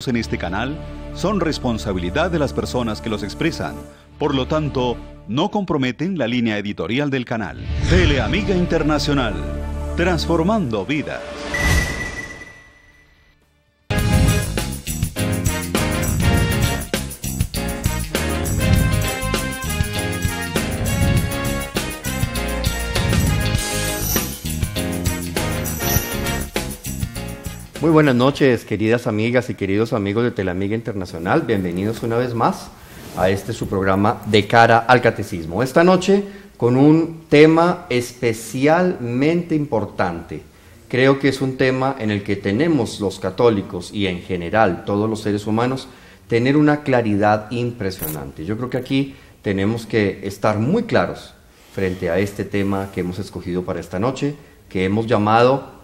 en este canal son responsabilidad de las personas que los expresan, por lo tanto, no comprometen la línea editorial del canal. Teleamiga Internacional, transformando vidas. Muy buenas noches, queridas amigas y queridos amigos de Teleamiga Internacional. Bienvenidos una vez más a este su programa De Cara al Catecismo. Esta noche con un tema especialmente importante. Creo que es un tema en el que tenemos los católicos y en general todos los seres humanos tener una claridad impresionante. Yo creo que aquí tenemos que estar muy claros frente a este tema que hemos escogido para esta noche, que hemos llamado,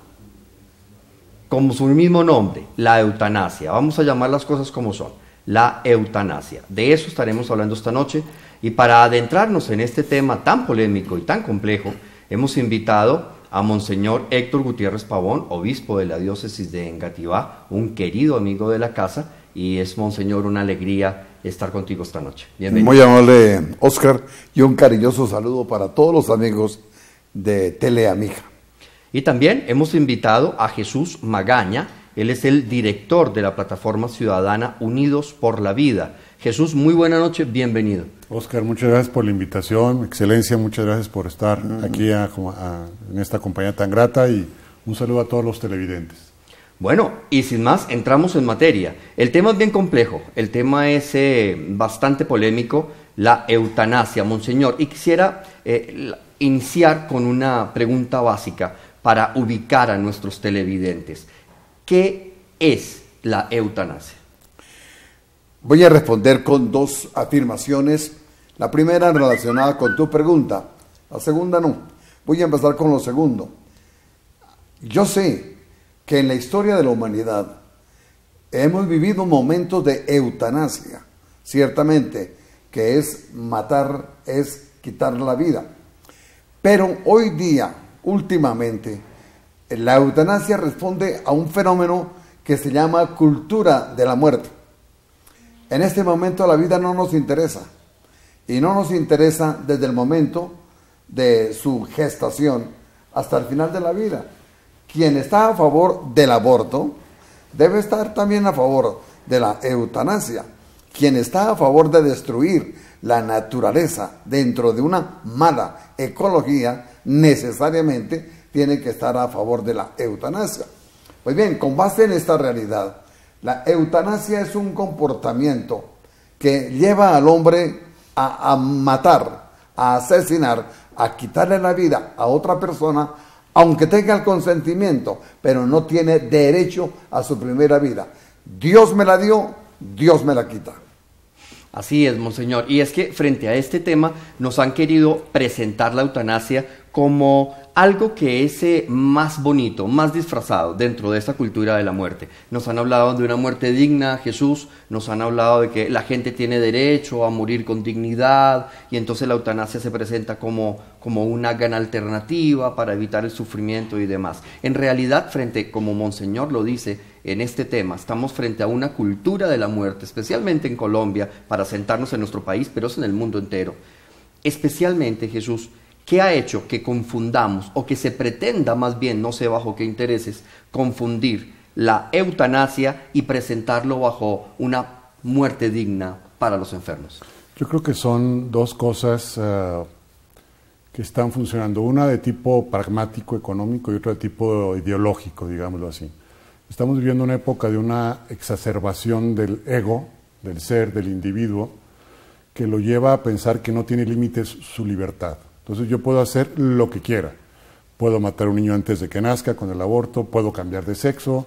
como su mismo nombre, la eutanasia. Vamos a llamar las cosas como son, la eutanasia. De eso estaremos hablando esta noche, y para adentrarnos en este tema tan polémico y tan complejo, hemos invitado a Monseñor Héctor Gutiérrez Pavón, obispo de la diócesis de Engativá, un querido amigo de la casa, y es, Monseñor, una alegría estar contigo esta noche. Bienvenido. Muy amable, Oscar, y un cariñoso saludo para todos los amigos de Teleamiga. Y también hemos invitado a Jesús Magaña. Él es el director de la plataforma ciudadana Unidos por la Vida. Jesús, muy buena noche, bienvenido. Oscar, muchas gracias por la invitación. Excelencia, muchas gracias por estar aquí en esta compañía tan grata, y un saludo a todos los televidentes. Bueno, y sin más, entramos en materia. El tema es bien complejo, el tema es bastante polémico, la eutanasia, Monseñor. Y quisiera iniciar con una pregunta básica para ubicar a nuestros televidentes. ¿Qué es la eutanasia? Voy a responder con dos afirmaciones. La primera relacionada con tu pregunta, la segunda no. Voy a empezar con lo segundo. Yo sé que en la historia de la humanidad hemos vivido momentos de eutanasia, ciertamente, que es matar, es quitar la vida. Pero hoy día, últimamente, la eutanasia responde a un fenómeno que se llama cultura de la muerte. En este momento la vida no nos interesa, y no nos interesa desde el momento de su gestación hasta el final de la vida. Quien está a favor del aborto debe estar también a favor de la eutanasia. Quien está a favor de destruir la naturaleza dentro de una mala ecología necesariamente tiene que estar a favor de la eutanasia. Pues bien, con base en esta realidad, la eutanasia es un comportamiento que lleva al hombre a matar, a asesinar, a quitarle la vida a otra persona, aunque tenga el consentimiento, pero no tiene derecho a su primera vida. Dios me la dio, Dios me la quita. Así es, Monseñor. Y es que frente a este tema nos han querido presentar la eutanasia como algo que es más bonito, más disfrazado dentro de esta cultura de la muerte. Nos han hablado de una muerte digna, Jesús, nos han hablado de que la gente tiene derecho a morir con dignidad, y entonces la eutanasia se presenta como una gran alternativa para evitar el sufrimiento y demás. En realidad, como Monseñor lo dice en este tema, estamos frente a una cultura de la muerte, especialmente en Colombia, para sentarnos en nuestro país, pero es en el mundo entero. Especialmente, Jesús, ¿qué ha hecho que confundamos, o que se pretenda más bien, no sé bajo qué intereses, confundir la eutanasia y presentarlo bajo una muerte digna para los enfermos? Yo creo que son dos cosas que están funcionando, una de tipo pragmático, económico, y otra de tipo ideológico, digámoslo así. Estamos viviendo una época de una exacerbación del ego, del ser, del individuo, que lo lleva a pensar que no tiene límites su libertad. Entonces yo puedo hacer lo que quiera. Puedo matar a un niño antes de que nazca con el aborto, puedo cambiar de sexo,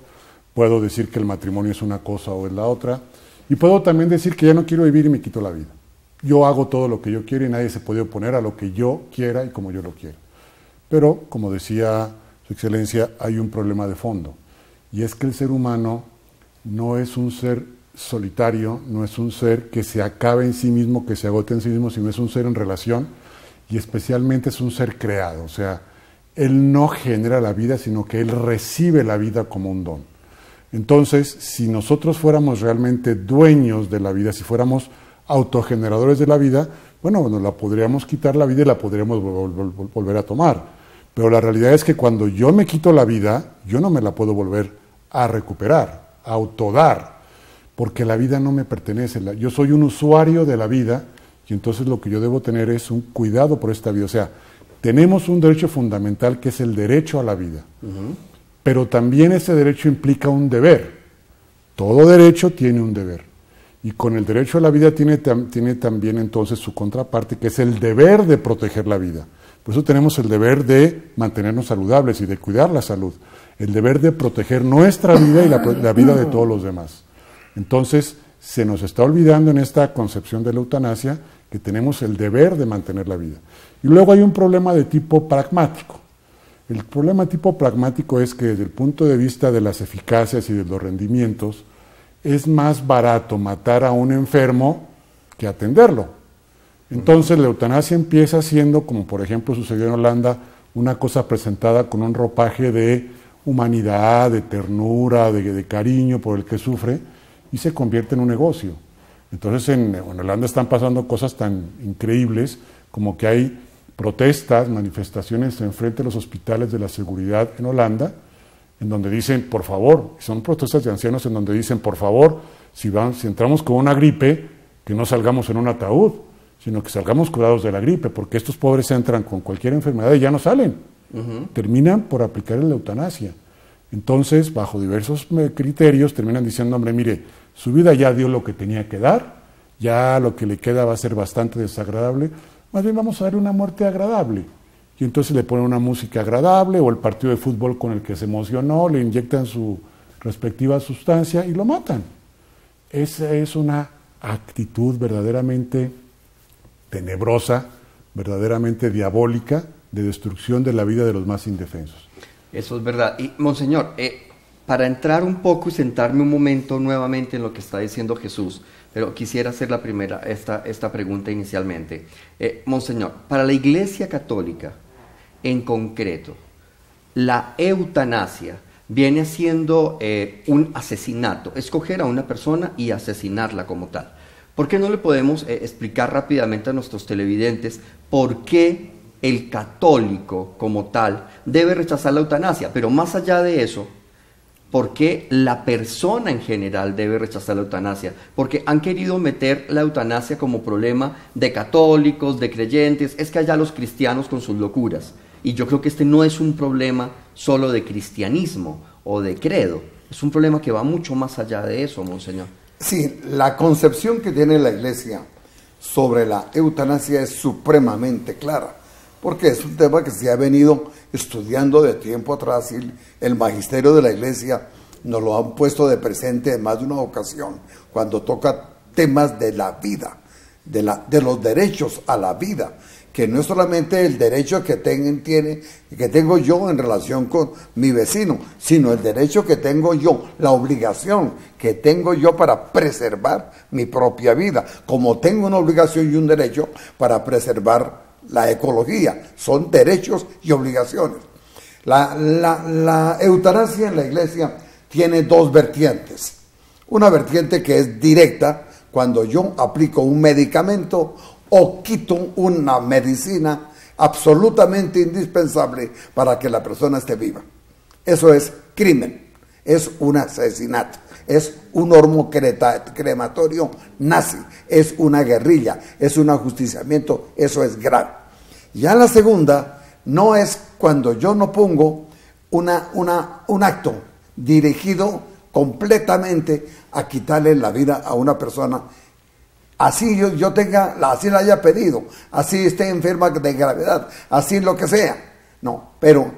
puedo decir que el matrimonio es una cosa o es la otra, y puedo también decir que ya no quiero vivir y me quito la vida. Yo hago todo lo que yo quiero y nadie se puede oponer a lo que yo quiera y como yo lo quiero. Pero, como decía Su Excelencia, hay un problema de fondo, y es que el ser humano no es un ser solitario, no es un ser que se acabe en sí mismo, que se agote en sí mismo, sino es un ser en relación, y especialmente es un ser creado. O sea, él no genera la vida, sino que él recibe la vida como un don. Entonces, si nosotros fuéramos realmente dueños de la vida, si fuéramos autogeneradores de la vida, bueno, nos la podríamos quitar la vida y la podríamos volver a tomar. Pero la realidad es que cuando yo me quito la vida, yo no me la puedo volver a recuperar, a autodar, porque la vida no me pertenece. Yo soy un usuario de la vida y entonces lo que yo debo tener es un cuidado por esta vida. O sea, tenemos un derecho fundamental que es el derecho a la vida. Pero también ese derecho implica un deber. Todo derecho tiene un deber. Y con el derecho a la vida tiene también entonces su contraparte, que es el deber de proteger la vida. Por eso tenemos el deber de mantenernos saludables y de cuidar la salud. El deber de proteger nuestra vida y la vida de todos los demás. Entonces, se nos está olvidando en esta concepción de la eutanasia que tenemos el deber de mantener la vida. Y luego hay un problema de tipo pragmático. El problema de tipo pragmático es que desde el punto de vista de las eficacias y de los rendimientos, es más barato matar a un enfermo que atenderlo. Entonces la eutanasia empieza siendo, como por ejemplo sucedió en Holanda, una cosa presentada con un ropaje de humanidad, de ternura, de cariño por el que sufre, y se convierte en un negocio. Entonces en Holanda están pasando cosas tan increíbles como que hay protestas, manifestaciones enfrente de los hospitales de la seguridad en Holanda, en donde dicen, por favor, son protestas de ancianos en donde dicen, por favor, si entramos con una gripe, que no salgamos en un ataúd, sino que salgamos curados de la gripe, porque estos pobres entran con cualquier enfermedad y ya no salen. Terminan por aplicar la eutanasia. Entonces, bajo diversos criterios, terminan diciendo, hombre, mire, su vida ya dio lo que tenía que dar, ya lo que le queda va a ser bastante desagradable, más bien vamos a darle una muerte agradable. Y entonces le ponen una música agradable o el partido de fútbol con el que se emocionó, le inyectan su respectiva sustancia y lo matan. Esa es una actitud verdaderamente tenebrosa, verdaderamente diabólica, de destrucción de la vida de los más indefensos. Eso es verdad. Y, Monseñor, para entrar un poco y sentarme un momento nuevamente en lo que está diciendo Jesús, pero quisiera hacer esta pregunta inicialmente. Monseñor, para la Iglesia Católica, en concreto, la eutanasia viene siendo un asesinato, escoger a una persona y asesinarla como tal. ¿Por qué no le podemos explicar rápidamente a nuestros televidentes por qué el católico como tal debe rechazar la eutanasia? Pero más allá de eso, ¿por qué la persona en general debe rechazar la eutanasia? Porque han querido meter la eutanasia como problema de católicos, de creyentes, es que allá los cristianos con sus locuras. Y yo creo que este no es un problema solo de cristianismo o de credo, es un problema que va mucho más allá de eso, Monseñor. Sí, la concepción que tiene la Iglesia sobre la eutanasia es supremamente clara, porque es un tema que se ha venido estudiando de tiempo atrás y el magisterio de la Iglesia nos lo han puesto de presente en más de una ocasión, cuando toca temas de la vida, de los derechos a la vida, que no es solamente el derecho que tengo yo en relación con mi vecino, sino el derecho que tengo yo, la obligación que tengo yo para preservar mi propia vida, como tengo una obligación y un derecho para preservar la ecología. Son derechos y obligaciones. La eutanasia en la Iglesia tiene dos vertientes. Una vertiente que es directa, cuando yo aplico un medicamento o quito una medicina absolutamente indispensable para que la persona esté viva. Eso es crimen, es un asesinato, es un horno crematorio nazi, es una guerrilla, es un ajusticiamiento, eso es grave. Ya la segunda no es cuando yo no pongo un acto dirigido completamente a quitarle la vida a una persona. Así así la haya pedido, así esté enferma de gravedad, así lo que sea. No, pero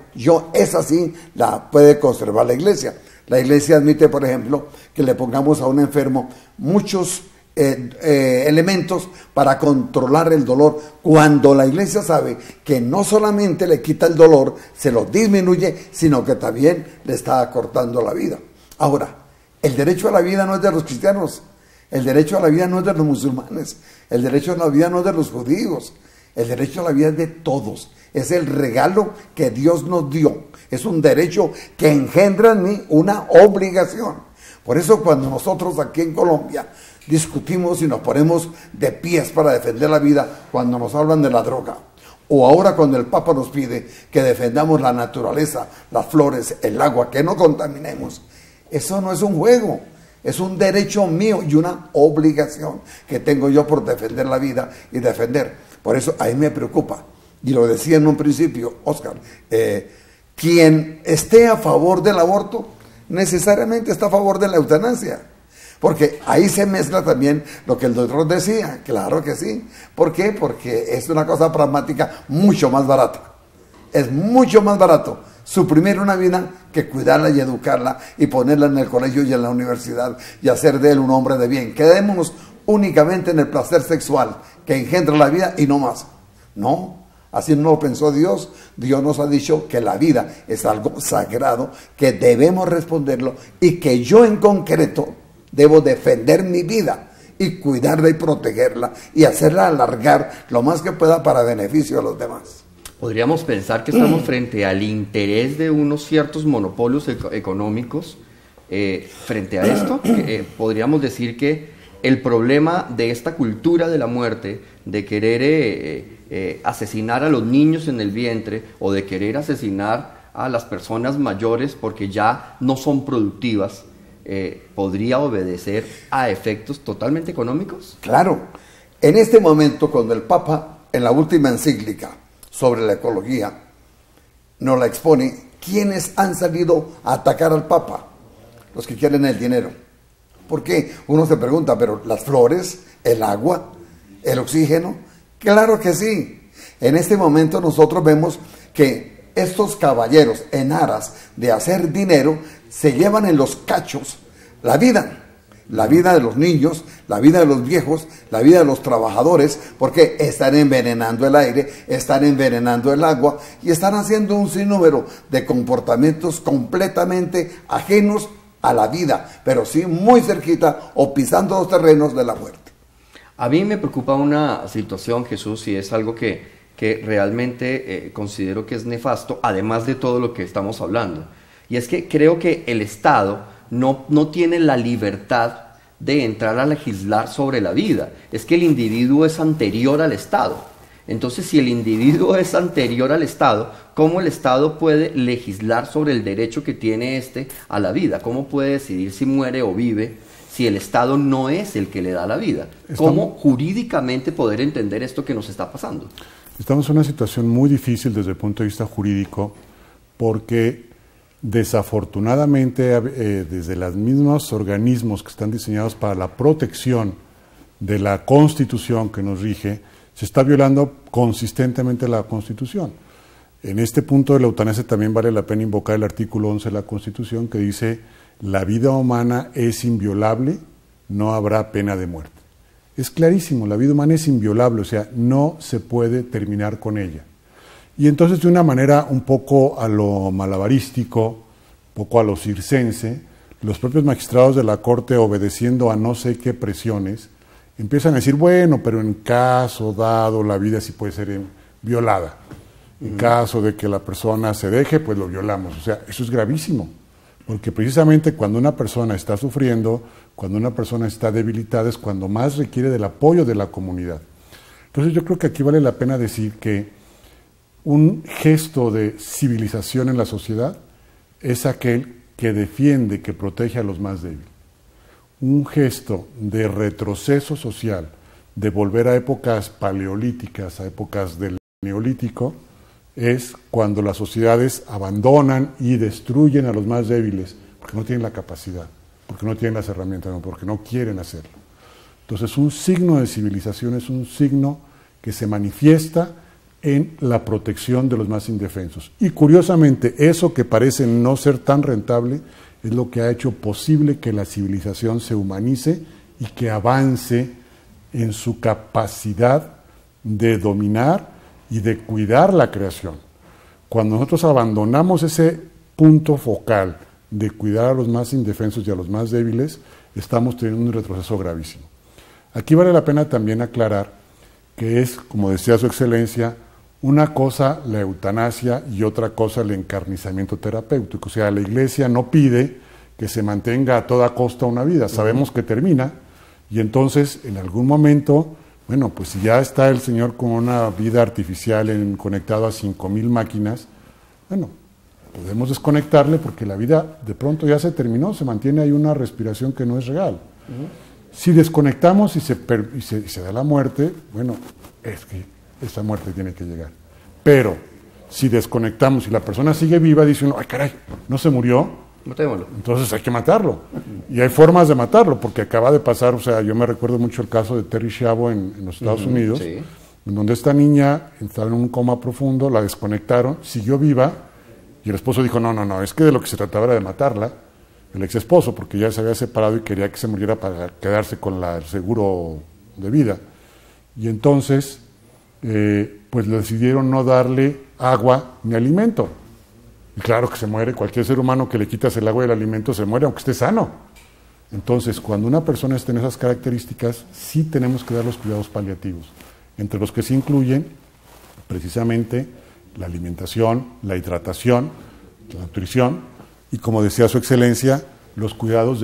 esa sí la puede conservar la Iglesia. La Iglesia admite, por ejemplo, que le pongamos a un enfermo muchos elementos para controlar el dolor, cuando la Iglesia sabe que no solamente le quita el dolor, se lo disminuye, sino que también le está acortando la vida. Ahora, el derecho a la vida no es de los cristianos. El derecho a la vida no es de los musulmanes, el derecho a la vida no es de los judíos, el derecho a la vida es de todos, es el regalo que Dios nos dio, es un derecho que engendra en mí una obligación. Por eso cuando nosotros aquí en Colombia discutimos y nos ponemos de pies para defender la vida, cuando nos hablan de la droga, o ahora cuando el Papa nos pide que defendamos la naturaleza, las flores, el agua, que no contaminemos, eso no es un juego, es un derecho mío y una obligación que tengo yo por defender la vida y defender. Por eso a mí me preocupa, y lo decía en un principio, Oscar, quien esté a favor del aborto necesariamente está a favor de la eutanasia. Porque ahí se mezcla también lo que el doctor decía, claro que sí. ¿Por qué? Porque es una cosa pragmática mucho más barata. Es mucho más barato suprimir una vida que cuidarla y educarla y ponerla en el colegio y en la universidad y hacer de él un hombre de bien. Quedémonos únicamente en el placer sexual que engendra la vida y no más. No, así no lo pensó Dios. Dios nos ha dicho que la vida es algo sagrado, que debemos responderlo y que yo en concreto debo defender mi vida y cuidarla y protegerla y hacerla alargar lo más que pueda para beneficio de los demás. Podríamos pensar que estamos frente al interés de unos ciertos monopolios económicos. Frente a esto, podríamos decir que el problema de esta cultura de la muerte, de querer asesinar a los niños en el vientre o de querer asesinar a las personas mayores porque ya no son productivas, ¿podría obedecer a efectos totalmente económicos? Claro. En este momento, cuando el Papa, en la última encíclica sobre la ecología, nos la expone, ¿quiénes han salido a atacar al Papa? Los que quieren el dinero. ¿Por qué? Uno se pregunta, ¿pero las flores, el agua, el oxígeno? Claro que sí. En este momento nosotros vemos que estos caballeros, en aras de hacer dinero, se llevan en los cachos la vida de los niños, la vida de los viejos, la vida de los trabajadores, porque están envenenando el aire, están envenenando el agua y están haciendo un sinnúmero de comportamientos completamente ajenos a la vida, pero sí muy cerquita o pisando los terrenos de la muerte. A mí me preocupa una situación, Jesús, y es algo que realmente considero que es nefasto, además de todo lo que estamos hablando. Y es que creo que el Estado no tiene la libertad de entrar a legislar sobre la vida. Es que el individuo es anterior al Estado. Entonces, si el individuo es anterior al Estado, ¿cómo el Estado puede legislar sobre el derecho que tiene éste a la vida? ¿Cómo puede decidir si muere o vive si el Estado no es el que le da la vida? ¿Cómo jurídicamente poder entender esto que nos está pasando? Estamos en una situación muy difícil desde el punto de vista jurídico porque desafortunadamente desde los mismos organismos que están diseñados para la protección de la Constitución que nos rige, se está violando consistentemente la Constitución. En este punto de la eutanasia también vale la pena invocar el artículo 11 de la Constitución que dice: la vida humana es inviolable, no habrá pena de muerte. Es clarísimo, la vida humana es inviolable, o sea, no se puede terminar con ella. Y entonces, de una manera un poco a lo malabarístico, un poco a lo circense, los propios magistrados de la Corte, obedeciendo a no sé qué presiones, empiezan a decir, bueno, pero en caso dado la vida sí puede ser violada. En caso de que la persona se deje, pues lo violamos. O sea, eso es gravísimo, porque precisamente cuando una persona está sufriendo, cuando una persona está debilitada, es cuando más requiere del apoyo de la comunidad. Entonces yo creo que aquí vale la pena decir que un gesto de civilización en la sociedad es aquel que defiende, que protege a los más débiles. Un gesto de retroceso social, de volver a épocas paleolíticas, a épocas del Neolítico, es cuando las sociedades abandonan y destruyen a los más débiles, porque no tienen la capacidad, porque no tienen las herramientas, no, porque no quieren hacerlo. Entonces, un signo de civilización es un signo que se manifiesta en la protección de los más indefensos. Y curiosamente, eso que parece no ser tan rentable es lo que ha hecho posible que la civilización se humanice y que avance en su capacidad de dominar y de cuidar la creación. Cuando nosotros abandonamos ese punto focal de cuidar a los más indefensos y a los más débiles, estamos teniendo un retroceso gravísimo. Aquí vale la pena también aclarar que es, como decía su excelencia, una cosa la eutanasia y otra cosa el encarnizamiento terapéutico. O sea, la Iglesia no pide que se mantenga a toda costa una vida. Sabemos que termina y entonces en algún momento, bueno, pues si ya está el Señor con una vida artificial conectado a 5,000 máquinas, bueno, podemos desconectarle porque la vida de pronto ya se terminó, se mantiene ahí una respiración que no es real. Si desconectamos y se da la muerte, bueno, es que esa muerte tiene que llegar. Pero si desconectamos y la persona sigue viva, dice uno, ay caray, ¿no se murió? Matémoslo. Entonces hay que matarlo. Y hay formas de matarlo, porque acaba de pasar, o sea, yo me recuerdo mucho el caso de Terri Schiavo en los Estados Unidos, sí. En donde esta niña estaba en un coma profundo, la desconectaron, siguió viva, y el esposo dijo, no, es que de lo que se trataba era de matarla, el ex esposo, porque ya se había separado y quería que se muriera para quedarse con el seguro de vida. Y entonces, pues le decidieron no darle agua ni alimento. Y claro que se muere, cualquier ser humano que le quitas el agua y el alimento se muere, aunque esté sano. Entonces, cuando una persona está en esas características, sí tenemos que dar los cuidados paliativos, entre los que se incluyen precisamente la alimentación, la hidratación, la nutrición y, como decía su excelencia, los cuidados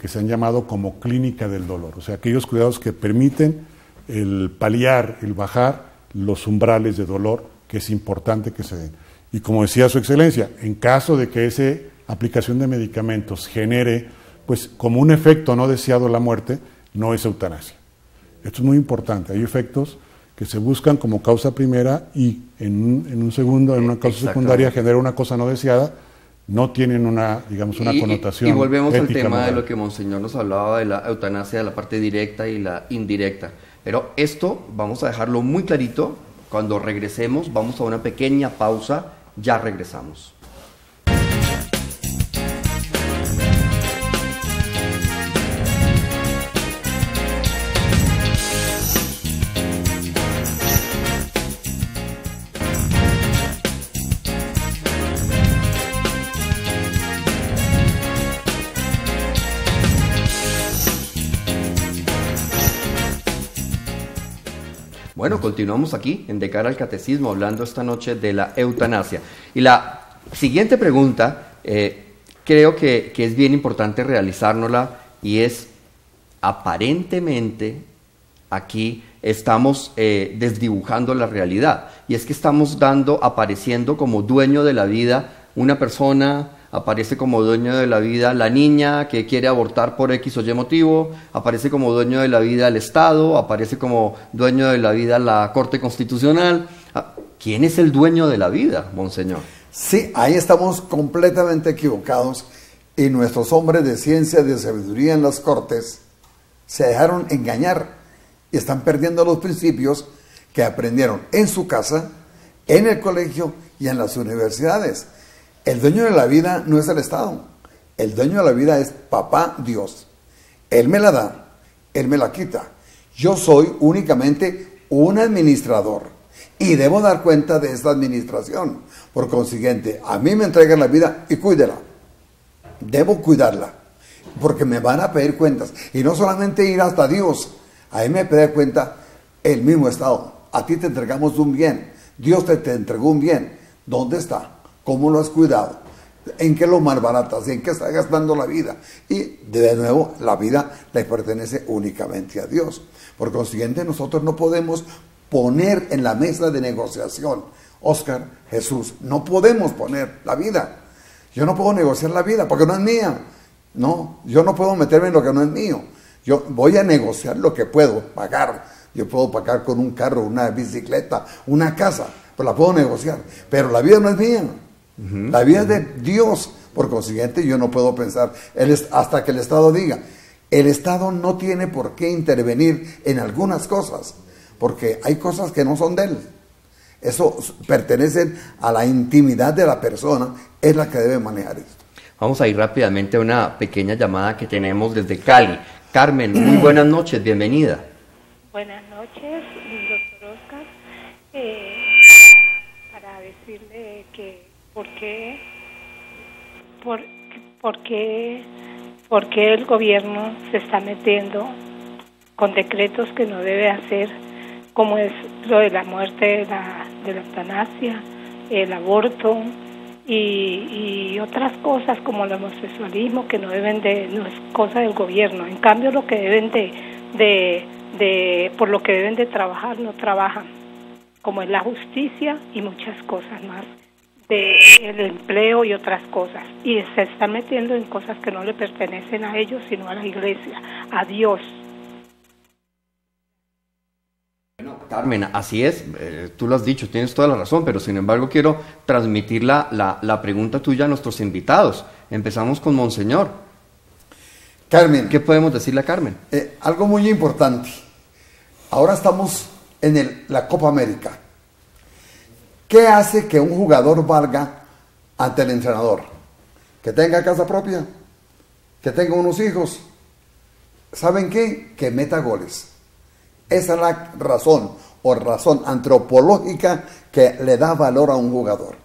que se han llamado como clínica del dolor, o sea, aquellos cuidados que permiten el paliar, el bajar los umbrales de dolor, que es importante que se den. Y como decía su excelencia, en caso de que esa aplicación de medicamentos genere, pues como un efecto no deseado la muerte, no es eutanasia. Esto es muy importante. Hay efectos que se buscan como causa primera y en un segundo, en una causa secundaria, genera una cosa no deseada, no tienen una connotación. Y volvemos al tema moral. de lo que Monseñor nos hablaba de la eutanasia, de la parte directa y la indirecta. Pero esto vamos a dejarlo muy clarito. Cuando regresemos, vamos a una pequeña pausa. Ya regresamos. Bueno, continuamos aquí en De Cara al Catecismo, hablando esta noche de la eutanasia. Y la siguiente pregunta, creo que es bien importante realizárnosla, y es, aparentemente, aquí estamos desdibujando la realidad. Y es que estamos apareciendo como dueño de la vida una persona. Aparece como dueño de la vida la niña que quiere abortar por X o Y motivo, aparece como dueño de la vida el Estado, aparece como dueño de la vida la Corte Constitucional. ¿Quién es el dueño de la vida, Monseñor? Sí, ahí estamos completamente equivocados, y nuestros hombres de ciencia y de sabiduría en las cortes se dejaron engañar y están perdiendo los principios que aprendieron en su casa, en el colegio y en las universidades. El dueño de la vida no es el Estado. El dueño de la vida es Papá Dios. Él me la da, Él me la quita. Yo soy únicamente un administrador y debo dar cuenta de esta administración. Por consiguiente, a mí me entregan la vida y cuídela. Debo cuidarla, porque me van a pedir cuentas. Y no solamente ir hasta Dios, a mí me pide cuenta el mismo Estado. A ti te entregamos un bien, Dios te entregó un bien. ¿Dónde está? ¿Cómo lo has cuidado? ¿En qué lo malbaratas? ¿En qué estás gastando la vida? Y de nuevo, la vida le pertenece únicamente a Dios. Por consiguiente, nosotros no podemos poner en la mesa de negociación, Óscar, Jesús, no podemos poner la vida. Yo no puedo negociar la vida porque no es mía. No, yo no puedo meterme en lo que no es mío. Yo voy a negociar lo que puedo pagar. Yo puedo pagar con un carro, una bicicleta, una casa, pues la puedo negociar. Pero la vida no es mía. La vida es de Dios. Por consiguiente, yo no puedo pensar hasta que el Estado diga. El Estado no tiene por qué intervenir en algunas cosas, porque hay cosas que no son de él. Eso pertenece a la intimidad de la persona, es la que debe manejar esto. Vamos a ir rápidamente a una pequeña llamada que tenemos desde Cali. Carmen, muy buenas noches, bienvenida. Buenas noches, doctor Óscar. Para decirle que por qué el gobierno se está metiendo con decretos que no debe hacer, como es lo de la muerte, de la eutanasia, el aborto, y otras cosas como el homosexualismo que no es cosa del gobierno. En cambio, lo que deben por lo que deben de trabajar no trabajan, como es la justicia y muchas cosas más, el empleo y otras cosas, y se están metiendo en cosas que no le pertenecen a ellos sino a la iglesia, a Dios. Bueno, Carmen, así es, tú lo has dicho, tienes toda la razón, pero sin embargo quiero transmitir la pregunta tuya a nuestros invitados. Empezamos con Monseñor. Carmen, ¿Qué podemos decirle a Carmen? algo muy importante. Ahora estamos en la Copa América. ¿Qué hace que un jugador valga ante el entrenador? Que tenga casa propia, que tenga unos hijos. ¿Saben qué? Que meta goles. Esa es la razón antropológica que le da valor a un jugador.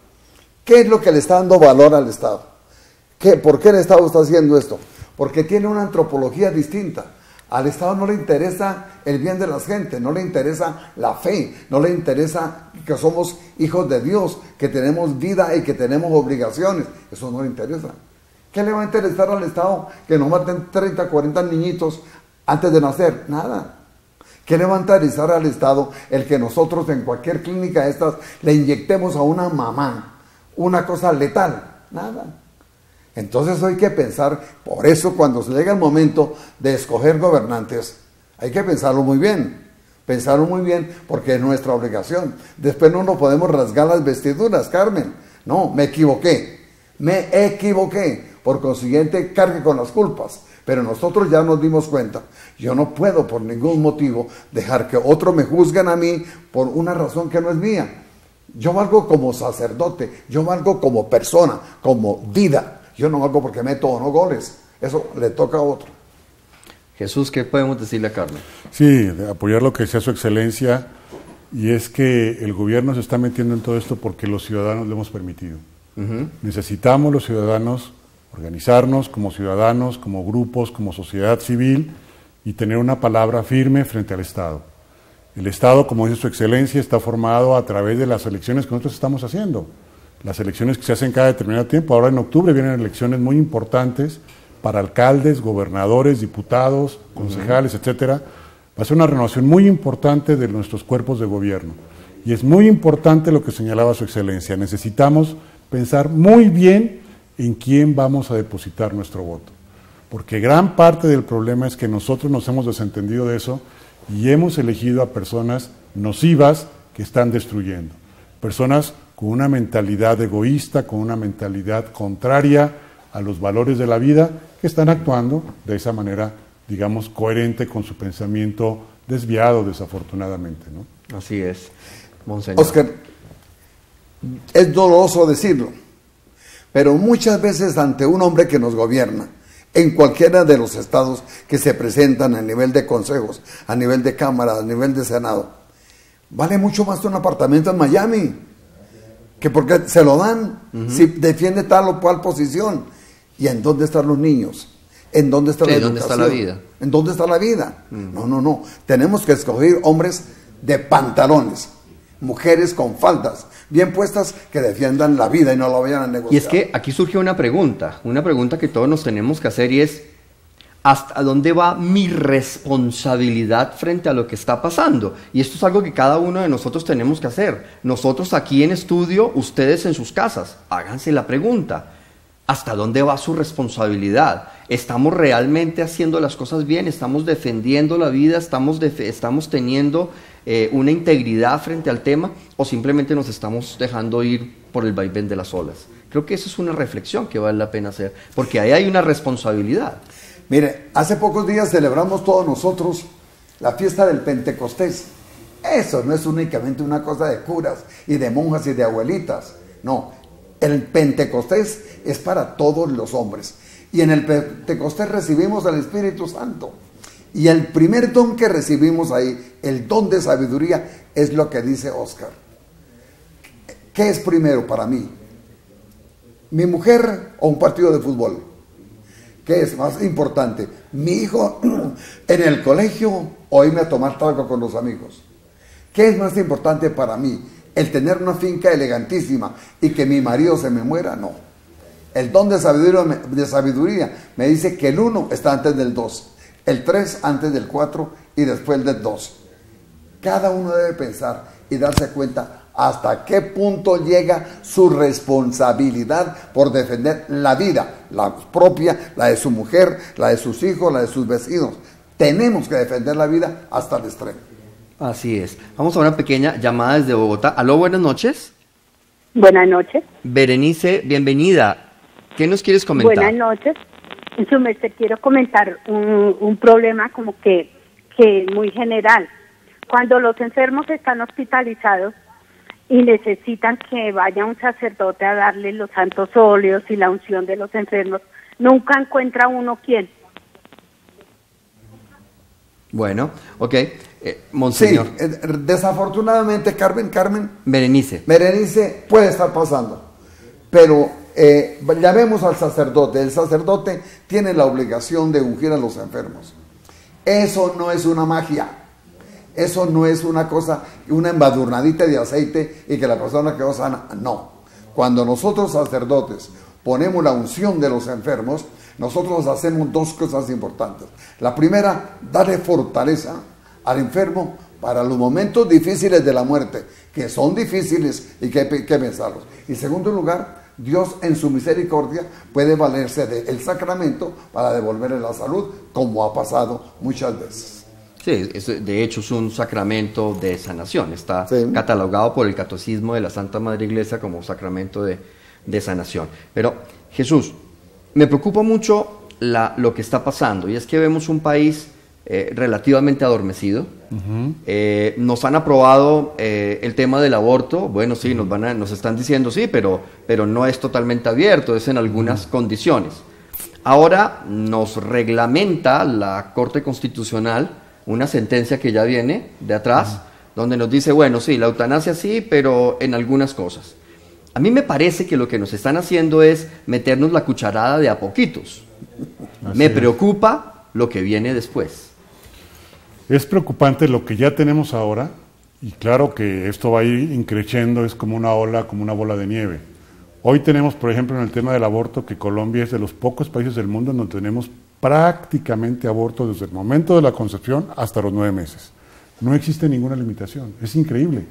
¿Qué es lo que le está dando valor al Estado? ¿Por qué el Estado está haciendo esto? Porque tiene una antropología distinta. Al Estado no le interesa el bien de la gente, no le interesa la fe, no le interesa que somos hijos de Dios, que tenemos vida y que tenemos obligaciones. Eso no le interesa. ¿Qué le va a interesar al Estado que nos maten 30, 40 niñitos antes de nacer? Nada. ¿Qué le va a interesar al Estado el que nosotros en cualquier clínica de estas le inyectemos a una mamá una cosa letal? Nada. Entonces hay que pensar, por eso cuando se llega el momento de escoger gobernantes, hay que pensarlo muy bien porque es nuestra obligación. Después no nos podemos rasgar las vestiduras, Carmen. No, me equivoqué, por consiguiente cargue con las culpas. Pero nosotros ya nos dimos cuenta, yo no puedo por ningún motivo dejar que otros me juzguen a mí por una razón que no es mía. Yo valgo como sacerdote, yo valgo como persona, como vida. Yo no valgo porque meto o no goles. Eso le toca a otro. Jesús, ¿qué podemos decirle a Carmen? Sí, apoyar lo que decía su excelencia, y es que el gobierno se está metiendo en todo esto porque los ciudadanos lo hemos permitido. Necesitamos los ciudadanos organizarnos como ciudadanos, como grupos, como sociedad civil, y tener una palabra firme frente al Estado. El Estado, como dice su excelencia, está formado a través de las elecciones que nosotros estamos haciendo. Las elecciones que se hacen cada determinado tiempo. Ahora en octubre vienen elecciones muy importantes para alcaldes, gobernadores, diputados, concejales, etcétera. Va a ser una renovación muy importante de nuestros cuerpos de gobierno. Y es muy importante lo que señalaba su excelencia. Necesitamos pensar muy bien en quién vamos a depositar nuestro voto. Porque gran parte del problema es que nosotros nos hemos desentendido de eso y hemos elegido a personas nocivas que están destruyendo. Personas con una mentalidad egoísta, con una mentalidad contraria a los valores de la vida, que están actuando de esa manera, digamos, coherente con su pensamiento desviado, desafortunadamente, ¿no? Así es, Monseñor. Óscar, es doloroso decirlo, pero muchas veces ante un hombre que nos gobierna, en cualquiera de los estados que se presentan a nivel de consejos, a nivel de cámara, a nivel de senado, vale mucho más que un apartamento en Miami, que porque se lo dan, si defiende tal o cual posición. ¿Y en dónde están los niños? ¿En dónde está la educación? ¿Dónde está la vida? ¿En dónde está la vida? No. Tenemos que escoger hombres de pantalones, mujeres con faldas bien puestas que defiendan la vida y no la vayan a negociar. Y es que aquí surge una pregunta que todos nos tenemos que hacer, y es: ¿hasta dónde va mi responsabilidad frente a lo que está pasando? Y esto es algo que cada uno de nosotros tenemos que hacer. Nosotros aquí en estudio, ustedes en sus casas, háganse la pregunta: ¿hasta dónde va su responsabilidad? ¿Estamos realmente haciendo las cosas bien? ¿Estamos defendiendo la vida? ¿Estamos teniendo una integridad frente al tema? ¿O simplemente nos estamos dejando ir por el vaivén de las olas? Creo que esa es una reflexión que vale la pena hacer, porque ahí hay una responsabilidad. Mire, hace pocos días celebramos todos nosotros la fiesta del Pentecostés. Eso no es únicamente una cosa de curas y de monjas y de abuelitas. No, el Pentecostés es para todos los hombres. Y en el Pentecostés recibimos al Espíritu Santo. Y el primer don que recibimos ahí, el don de sabiduría, es lo que dice Óscar. ¿Qué es primero para mí? ¿Mi mujer o un partido de fútbol? ¿Qué es más importante? ¿Mi hijo en el colegio o irme a tomar trago con los amigos? ¿Qué es más importante para mí? el tener una finca elegantísima y que mi marido se me muera, no. El don de sabiduría me dice que el 1 está antes del 2, el 3 antes del 4 y después del 2. Cada uno debe pensar y darse cuenta hasta qué punto llega su responsabilidad por defender la vida, la propia, la de su mujer, la de sus hijos, la de sus vecinos. Tenemos que defender la vida hasta el extremo. Así es. Vamos a una pequeña llamada desde Bogotá. Aló, buenas noches. Buenas noches. Berenice, bienvenida. ¿Qué nos quieres comentar? Buenas noches. En su merced quiero comentar un problema como que es muy general. Cuando los enfermos están hospitalizados y necesitan que vaya un sacerdote a darle los santos óleos y la unción de los enfermos, nunca encuentra uno quién. Bueno, ok. Monseñor. Sí, desafortunadamente, Carmen. Berenice puede estar pasando. Pero llamemos al sacerdote. El sacerdote tiene la obligación de ungir a los enfermos. Eso no es una magia. Eso no es una cosa, una embadurnadita de aceite y que la persona quedó sana. No. Cuando nosotros sacerdotes ponemos la unción de los enfermos, nosotros hacemos dos cosas importantes. La primera, darle fortaleza al enfermo para los momentos difíciles de la muerte, que son difíciles y que hay que pensarlos. Y en segundo lugar, Dios en su misericordia puede valerse del sacramento para devolverle la salud, como ha pasado muchas veces. Sí, de hecho es un sacramento de sanación. Está catalogado por el Catecismo de la Santa Madre Iglesia como sacramento de sanación. Pero, Jesús, me preocupa mucho lo que está pasando, y es que vemos un país relativamente adormecido. Nos han aprobado el tema del aborto. Bueno, sí, nos están diciendo sí, pero no es totalmente abierto, es en algunas condiciones. Ahora nos reglamenta la Corte Constitucional una sentencia que ya viene de atrás, donde nos dice, bueno, sí, la eutanasia sí, pero en algunas cosas. A mí me parece que lo que nos están haciendo es meternos la cucharada de a poquitos. Me preocupa lo que viene después. Es preocupante lo que ya tenemos ahora, y claro que esto va a ir increciendo, es como una ola, como una bola de nieve. Hoy tenemos, por ejemplo, en el tema del aborto, que Colombia es de los pocos países del mundo en donde tenemos prácticamente aborto desde el momento de la concepción hasta los 9 meses. No existe ninguna limitación, es increíble.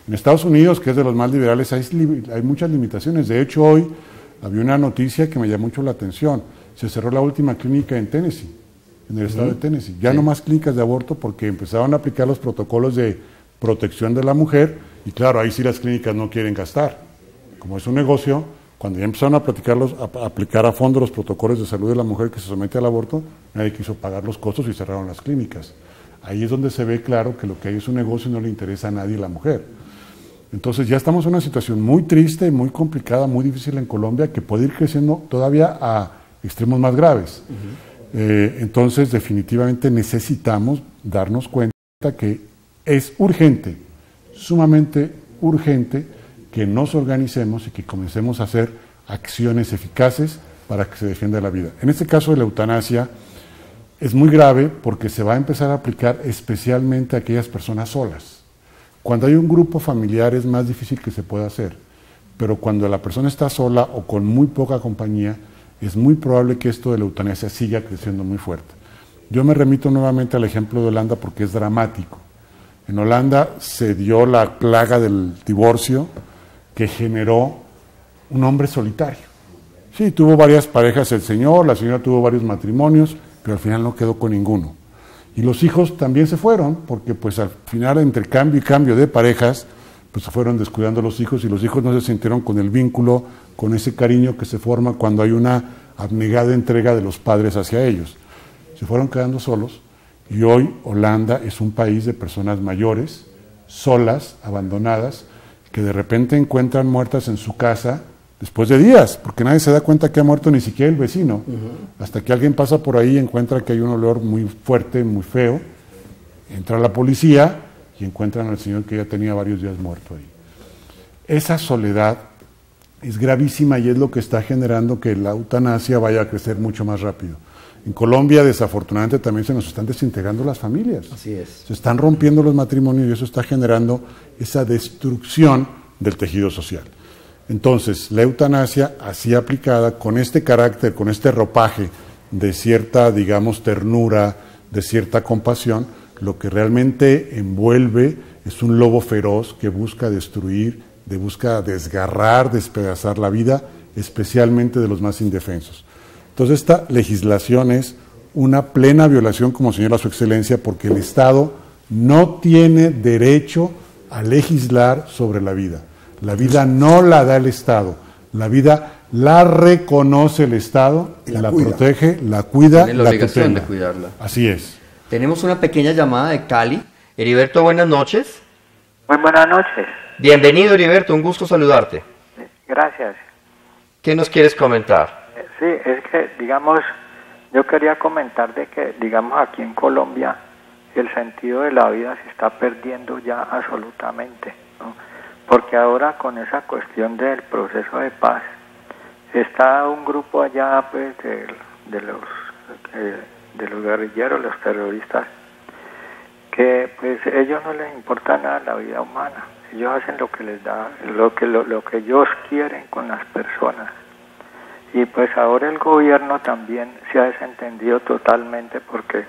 En Estados Unidos, que es de los más liberales, hay muchas limitaciones. De hecho, hoy había una noticia que me llamó mucho la atención. Se cerró la última clínica en Tennessee, en el estado de Tennessee. Ya no más clínicas de aborto porque empezaron a aplicar los protocolos de protección de la mujer y claro, ahí sí las clínicas no quieren gastar. Como es un negocio, cuando ya empezaron a aplicar a fondo los protocolos de salud de la mujer que se somete al aborto, nadie quiso pagar los costos y cerraron las clínicas. Ahí es donde se ve claro que lo que hay es un negocio y no le interesa a nadie la mujer. Entonces ya estamos en una situación muy triste, muy complicada, muy difícil en Colombia, que puede ir creciendo todavía a extremos más graves. Entonces definitivamente necesitamos darnos cuenta que es urgente, sumamente urgente, que nos organicemos y que comencemos a hacer acciones eficaces para que se defienda la vida. En este caso de la eutanasia es muy grave porque se va a empezar a aplicar especialmente a aquellas personas solas. Cuando hay un grupo familiar es más difícil que se pueda hacer, pero cuando la persona está sola o con muy poca compañía, es muy probable que esto de la eutanasia siga creciendo muy fuerte. Yo me remito nuevamente al ejemplo de Holanda porque es dramático. En Holanda se dio la plaga del divorcio que generó un hombre solitario. Sí, tuvo varias parejas el señor, la señora tuvo varios matrimonios, pero al final no quedó con ninguno. Y los hijos también se fueron, porque pues al final entre cambio y cambio de parejas, pues se fueron descuidando los hijos y los hijos no se sintieron con el vínculo, con ese cariño que se forma cuando hay una abnegada entrega de los padres hacia ellos. Se fueron quedando solos y hoy Holanda es un país de personas mayores, solas, abandonadas, que de repente encuentran muertas en su casa después de días, porque nadie se da cuenta que ha muerto, ni siquiera el vecino, hasta que alguien pasa por ahí y encuentra que hay un olor muy fuerte, muy feo, entra la policía y encuentran al señor que ya tenía varios días muerto ahí. Esa soledad es gravísima y es lo que está generando que la eutanasia vaya a crecer mucho más rápido. En Colombia, desafortunadamente, también se nos están desintegrando las familias. Así es. Se están rompiendo los matrimonios y eso está generando esa destrucción del tejido social. Entonces, la eutanasia, así aplicada, con este carácter, con este ropaje de cierta, digamos, ternura, de cierta compasión, lo que realmente envuelve es un lobo feroz que busca destruir, busca desgarrar, despedazar la vida, especialmente de los más indefensos. Entonces, esta legislación es una plena violación, como señala su excelencia, porque el Estado no tiene derecho a legislar sobre la vida. La vida no la da el Estado, la vida la reconoce el Estado, Y la cuida. protege, la cuida, Tiene la la obligación tutela. de cuidarla. Así es. Tenemos una pequeña llamada de Cali. Heriberto, buenas noches. Muy buenas noches. Bienvenido, Heriberto, un gusto saludarte. Gracias. ¿Qué nos quieres comentar? Sí, es que, digamos, yo quería comentar de que, digamos, aquí en Colombia el sentido de la vida se está perdiendo ya absolutamente, ¿no? Porque ahora con esa cuestión del proceso de paz, está un grupo allá, pues, de los guerrilleros, los terroristas, que, pues, ellos no les importa nada la vida humana. Ellos hacen lo que les da, lo que ellos quieren con las personas. Y pues ahora el gobierno también se ha desentendido totalmente porque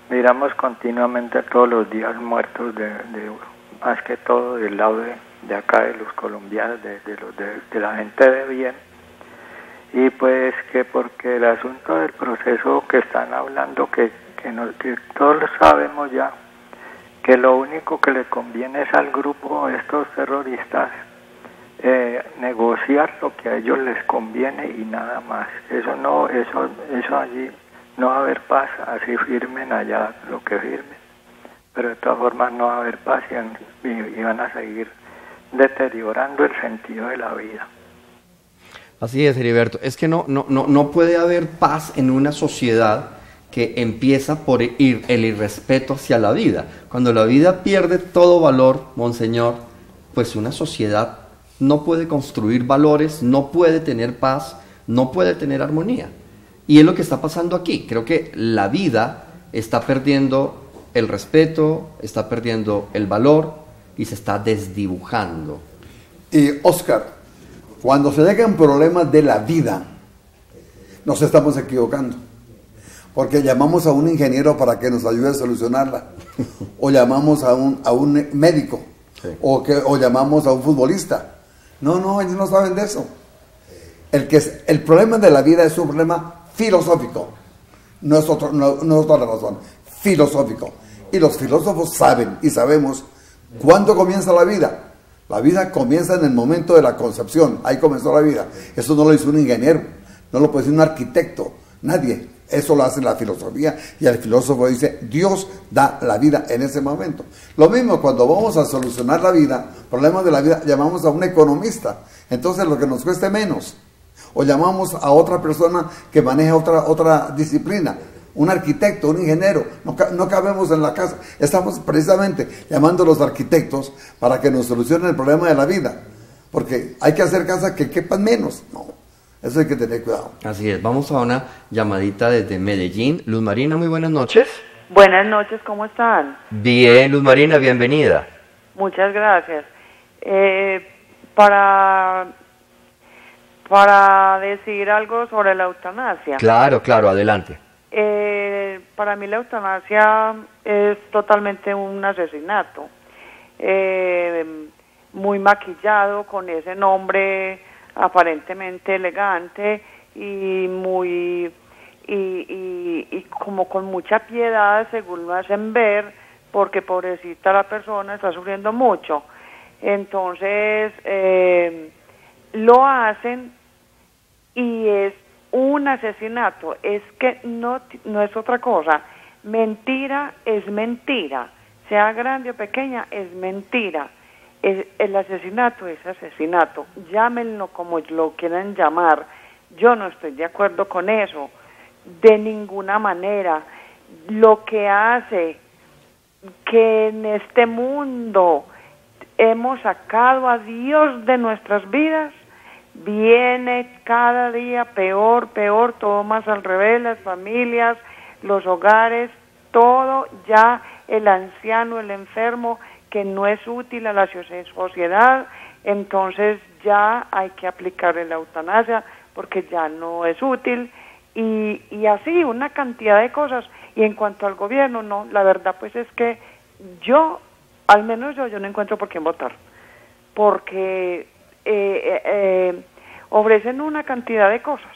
miramos continuamente todos los días muertos más que todo del lado de acá de los colombianos, de la gente de bien. Y pues que porque el asunto del proceso que están hablando, que todos lo sabemos ya, que lo único que le conviene es al grupo de estos terroristas negociar lo que a ellos les conviene y nada más. Eso allí no va a haber paz, así firmen allá lo que firmen, pero de todas formas no va a haber paz y van a seguir deteriorando el sentido de la vida. Así es, Heriberto. Es que no puede haber paz en una sociedad que empieza por el irrespeto hacia la vida. Cuando la vida pierde todo valor, monseñor, pues una sociedad no puede construir valores, no puede tener paz, no puede tener armonía. Y es lo que está pasando aquí. Creo que la vida está perdiendo el respeto, está perdiendo el valor y se está desdibujando. Y Oscar, cuando se llegan problemas de la vida, nos estamos equivocando. Porque llamamos a un ingeniero para que nos ayude a solucionarla. O llamamos a un médico. Sí. O llamamos a un futbolista. No, ellos no saben de eso. El problema de la vida es un problema filosófico. No es otra razón. Filosófico. Y los filósofos saben y sabemos cuándo comienza la vida. La vida comienza en el momento de la concepción. Ahí comenzó la vida. Eso no lo hizo un ingeniero. No lo puede decir un arquitecto. Nadie. Eso lo hace la filosofía y el filósofo dice, Dios da la vida en ese momento. Lo mismo cuando vamos a solucionar la vida, problemas de la vida, llamamos a un economista, entonces lo que nos cueste menos. O llamamos a otra persona que maneja otra disciplina, un arquitecto, un ingeniero, no cabemos en la casa. Estamos precisamente llamando a los arquitectos para que nos solucionen el problema de la vida, porque hay que hacer casas que quepan menos, no. Eso hay que tener cuidado. Así es, vamos a una llamadita desde Medellín. Luz Marina, muy buenas noches. Buenas noches, ¿cómo están? Bien, Luz Marina, bienvenida. Muchas gracias. Para decir algo sobre la eutanasia. Claro, adelante. Para mí la eutanasia es totalmente un asesinato. Muy maquillado, con ese nombre aparentemente elegante y como con mucha piedad, según lo hacen ver, porque pobrecita la persona está sufriendo mucho. Entonces lo hacen y es un asesinato. Es que no es otra cosa. Mentira es mentira, sea grande o pequeña, es mentira. El asesinato es asesinato, llámenlo como lo quieran llamar. Yo no estoy de acuerdo con eso, de ninguna manera. Lo que hace que en este mundo hemos sacado a Dios de nuestras vidas viene cada día peor, todo más al revés, las familias, los hogares, todo ya, el anciano, el enfermo, que no es útil a la sociedad, entonces ya hay que aplicarle la eutanasia porque ya no es útil, y así una cantidad de cosas. Y en cuanto al gobierno, no, la verdad pues es que yo, al menos yo no encuentro por quién votar, porque ofrecen una cantidad de cosas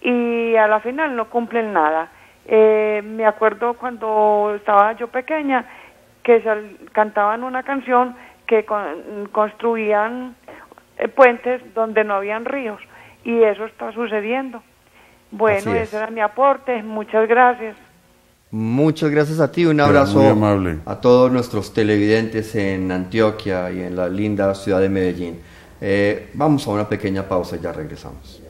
y a la final no cumplen nada. Me acuerdo cuando estaba yo pequeña que cantaban una canción que construían puentes donde no habían ríos, y eso está sucediendo. Bueno, ese era mi aporte, muchas gracias. Muchas gracias a ti, un abrazo a todos nuestros televidentes en Antioquia y en la linda ciudad de Medellín. Vamos a una pequeña pausa y ya regresamos.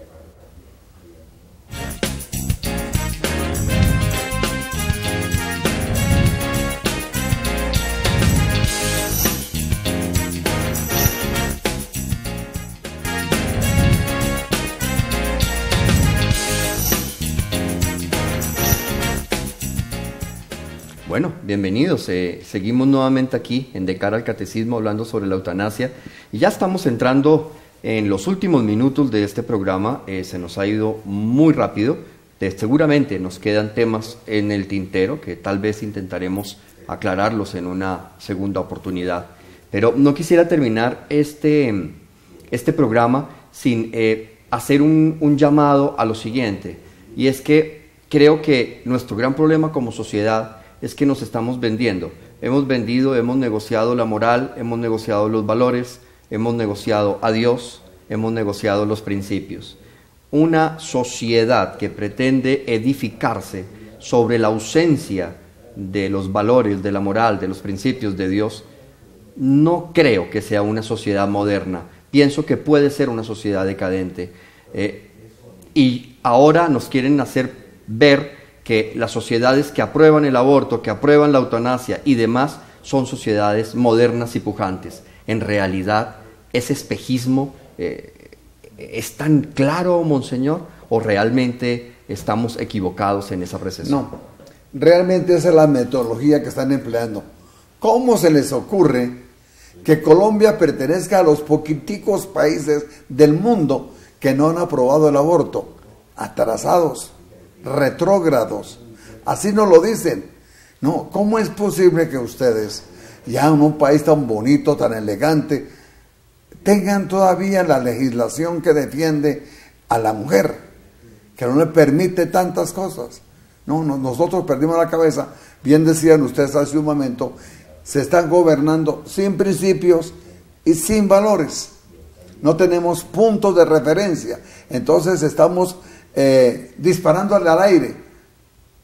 Bueno, bienvenidos. Seguimos nuevamente aquí en De Cara al Catecismo hablando sobre la eutanasia y ya estamos entrando en los últimos minutos de este programa. Se nos ha ido muy rápido. Seguramente nos quedan temas en el tintero que tal vez intentaremos aclararlos en una segunda oportunidad. Pero no quisiera terminar este programa sin hacer un llamado a lo siguiente, y es que creo que nuestro gran problema como sociedad es que nos estamos vendiendo. Hemos negociado la moral, hemos negociado los valores, hemos negociado a Dios, hemos negociado los principios. Una sociedad que pretende edificarse sobre la ausencia de los valores, de la moral, de los principios de Dios, no creo que sea una sociedad moderna. Pienso que puede ser una sociedad decadente. Y ahora nos quieren hacer ver que las sociedades que aprueban el aborto, que aprueban la eutanasia y demás, son sociedades modernas y pujantes. En realidad, ¿ese espejismo es tan claro, Monseñor, o realmente estamos equivocados en esa apreciación? No, realmente esa es la metodología que están empleando. ¿Cómo se les ocurre que Colombia pertenezca a los poquiticos países del mundo que no han aprobado el aborto? Atrasados, retrógrados, así nos lo dicen. No, ¿cómo es posible que ustedes, ya en un país tan bonito, tan elegante, tengan todavía la legislación que defiende a la mujer, que no le permite tantas cosas? No, nosotros perdimos la cabeza. Bien decían ustedes hace un momento, se están gobernando sin principios y sin valores. No tenemos puntos de referencia. Entonces estamos disparándole al aire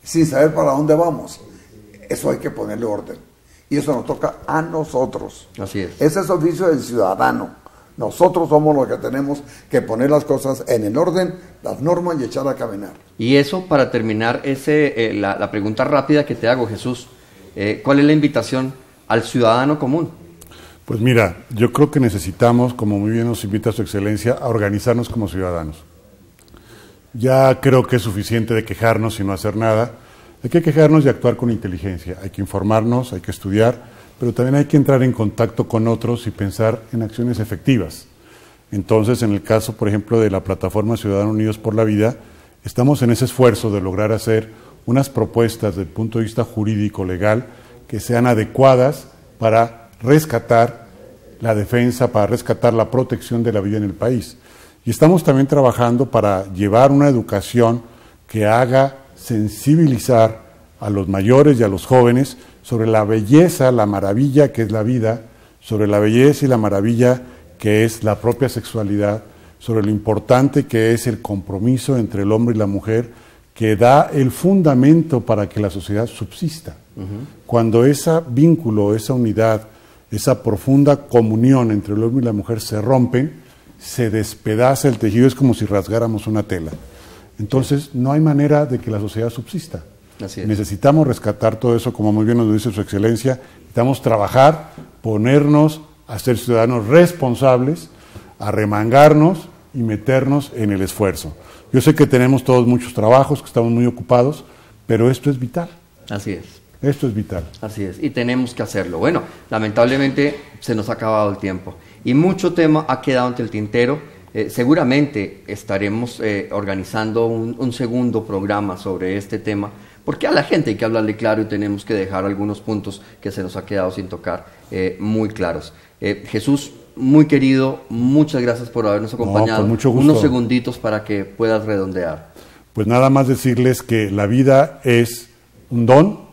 sin saber para dónde vamos. Eso hay que ponerle orden, y eso nos toca a nosotros. Así es. Ese es el oficio del ciudadano. Nosotros somos los que tenemos que poner las cosas en el orden, las normas, y echar a caminar. Y eso, para terminar, la pregunta rápida que te hago, Jesús, ¿cuál es la invitación al ciudadano común? Pues mira, yo creo que necesitamos, como muy bien nos invita Su Excelencia, a organizarnos como ciudadanos. Ya creo que es suficiente de quejarnos y no hacer nada. Hay que quejarnos y actuar con inteligencia. Hay que informarnos, hay que estudiar, pero también hay que entrar en contacto con otros y pensar en acciones efectivas. Entonces, en el caso, por ejemplo, de la plataforma Ciudadanos Unidos por la Vida, estamos en ese esfuerzo de lograr hacer unas propuestas desde el punto de vista jurídico, legal, que sean adecuadas para rescatar la defensa, para rescatar la protección de la vida en el país. Y estamos también trabajando para llevar una educación que haga sensibilizar a los mayores y a los jóvenes sobre la belleza, la maravilla que es la vida, sobre la belleza y la maravilla que es la propia sexualidad, sobre lo importante que es el compromiso entre el hombre y la mujer, que da el fundamento para que la sociedad subsista. Cuando ese vínculo, esa unidad, esa profunda comunión entre el hombre y la mujer se rompen, se despedaza el tejido, es como si rasgáramos una tela. Entonces no hay manera de que la sociedad subsista. Así es. Necesitamos rescatar todo eso, como muy bien nos dice Su Excelencia. Necesitamos trabajar, ponernos a ser ciudadanos responsables, a remangarnos y meternos en el esfuerzo. Yo sé que tenemos todos muchos trabajos, que estamos muy ocupados, pero esto es vital. Así es. Esto es vital. Así es, y tenemos que hacerlo. Bueno, lamentablemente se nos ha acabado el tiempo y mucho tema ha quedado ante el tintero. Seguramente estaremos organizando un segundo programa sobre este tema, porque a la gente hay que hablarle claro y tenemos que dejar algunos puntos que se nos ha quedado sin tocar muy claros. Jesús, muy querido, muchas gracias por habernos acompañado. Con mucho gusto. Unos segunditos para que puedas redondear. Pues nada más decirles que la vida es un don,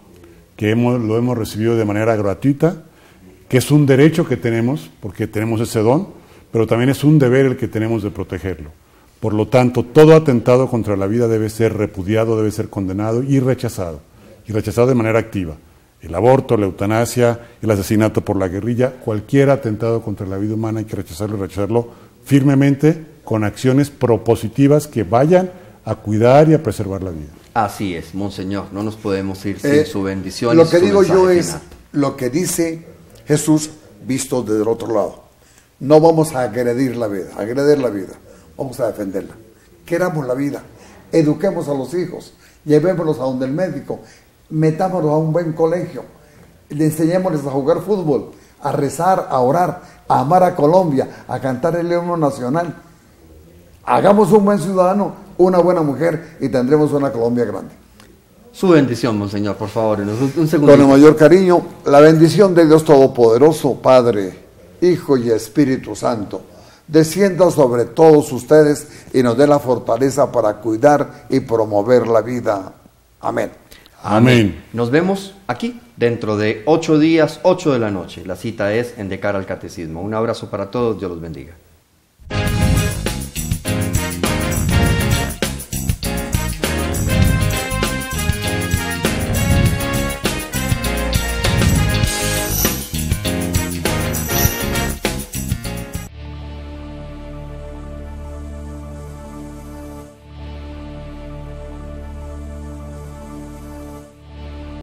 que lo hemos recibido de manera gratuita, que es un derecho que tenemos, porque tenemos ese don, pero también es un deber el que tenemos de protegerlo. Por lo tanto, todo atentado contra la vida debe ser repudiado, debe ser condenado y rechazado de manera activa. El aborto, la eutanasia, el asesinato por la guerrilla, cualquier atentado contra la vida humana hay que rechazarlo firmemente, con acciones propositivas que vayan a cuidar y a preservar la vida. Así es, Monseñor, no nos podemos ir sin su bendición. Lo que digo yo es lo que dice Jesús visto desde el otro lado. No vamos a agredir la vida, vamos a defenderla. Queramos la vida, eduquemos a los hijos, llevémoslos a donde el médico, metámonos a un buen colegio, le enseñémosles a jugar fútbol, a rezar, a orar, a amar a Colombia, a cantar el himno nacional. Hagamos un buen ciudadano, una buena mujer y tendremos una Colombia grande. Su bendición, Monseñor, por favor, un segundo. Con el mayor cariño, la bendición de Dios Todopoderoso, Padre, Hijo y Espíritu Santo, descienda sobre todos ustedes y nos dé la fortaleza para cuidar y promover la vida. Amén. Amén. Nos vemos aquí dentro de 8 días, 8 de la noche. La cita es en De Cara al Catecismo. Un abrazo para todos, Dios los bendiga.